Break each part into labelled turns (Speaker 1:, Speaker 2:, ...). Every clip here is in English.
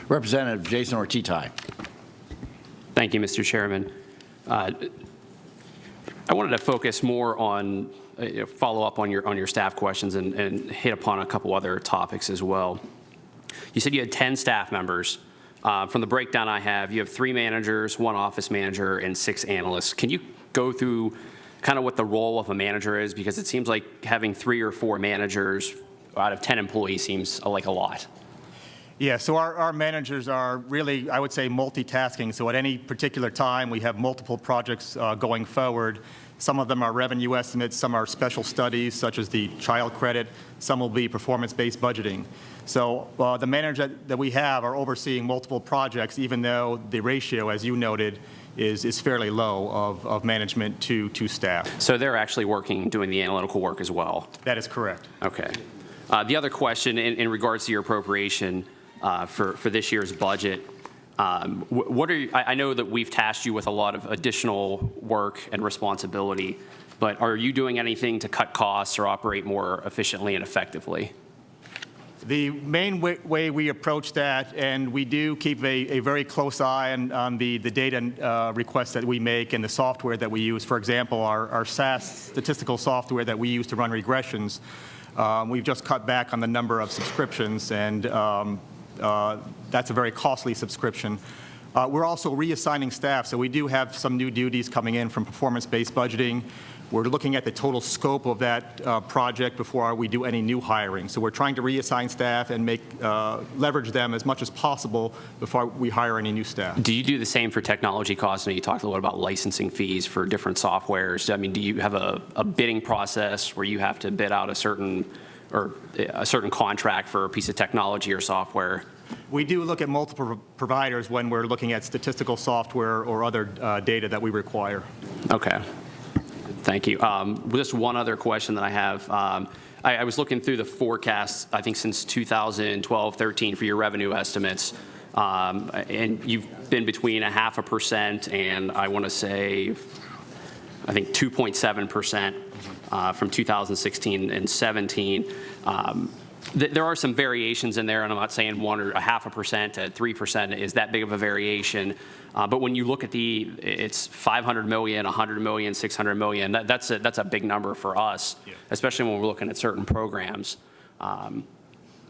Speaker 1: Representative Jason Ortitay.
Speaker 2: Thank you, Mr. Chairman. I wanted to focus more on follow up on your staff questions and hit upon a couple other topics as well. You said you had 10 staff members. From the breakdown I have, you have 3 managers, 1 office manager, and 6 analysts. Can you go through kind of what the role of a manager is? Because it seems like having 3 or 4 managers out of 10 employees seems like a lot.
Speaker 3: Yeah, so our managers are really, I would say, multitasking. So at any particular time, we have multiple projects going forward. Some of them are revenue estimates, some are special studies, such as the child credit. Some will be performance-based budgeting. So the managers that we have are overseeing multiple projects, even though the ratio, as you noted, is fairly low of management to staff.
Speaker 2: So they're actually doing the analytical work as well?
Speaker 3: That is correct.
Speaker 2: Okay. The other question in regards to your appropriation for this year's budget, I know that we've tasked you with a lot of additional work and responsibility, but are you doing anything to cut costs or operate more efficiently and effectively?
Speaker 3: The main way we approach that, and we do keep a very close eye on the data requests that we make and the software that we use. For example, our SAS statistical software that we use to run regressions, we've just cut back on the number of subscriptions, and that's a very costly subscription. We're also reassigning staff, so we do have some new duties coming in from performance-based budgeting. We're looking at the total scope of that project before we do any new hiring. So we're trying to reassign staff and leverage them as much as possible before we hire any new staff.
Speaker 2: Do you do the same for technology costs? I know you talked a little about licensing fees for different softwares. I mean, do you have a bidding process where you have to bid out a certain contract for a piece of technology or software?
Speaker 3: We do look at multiple providers when we're looking at statistical software or other data that we require.
Speaker 2: Okay. Thank you. Just one other question that I have. I was looking through the forecasts, I think since 2012-13 for your revenue estimates, and you've been between 0.5% and I want to say, I think 2.7% from 2016 and 17. There are some variations in there, and I'm not saying 1 or 0.5% to 3% is that big of a variation. But when you look at it's 500 million, 100 million, 600 million. That's a big number for us, yeah, especially when we're looking at certain programs.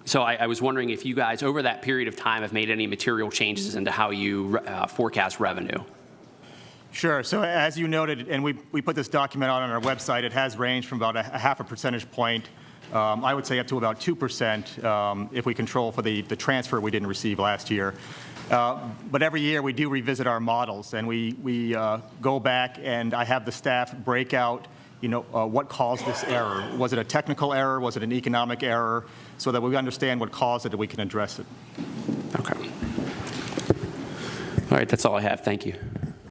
Speaker 2: So I was wondering if you guys, over that period of time, have made any material changes into how you forecast revenue.
Speaker 3: Sure. So as you noted, and we put this document out on our website, it has ranged from about a 0.5 percentage point. I would say up to about 2% if we control for the transfer we didn't receive last year. But every year we do revisit our models, and we go back, and I have the staff break out, what caused this error. Was it a technical error? Was it an economic error? So that we understand what caused it and we can address it.
Speaker 2: Okay. All right, that's all I have. Thank you.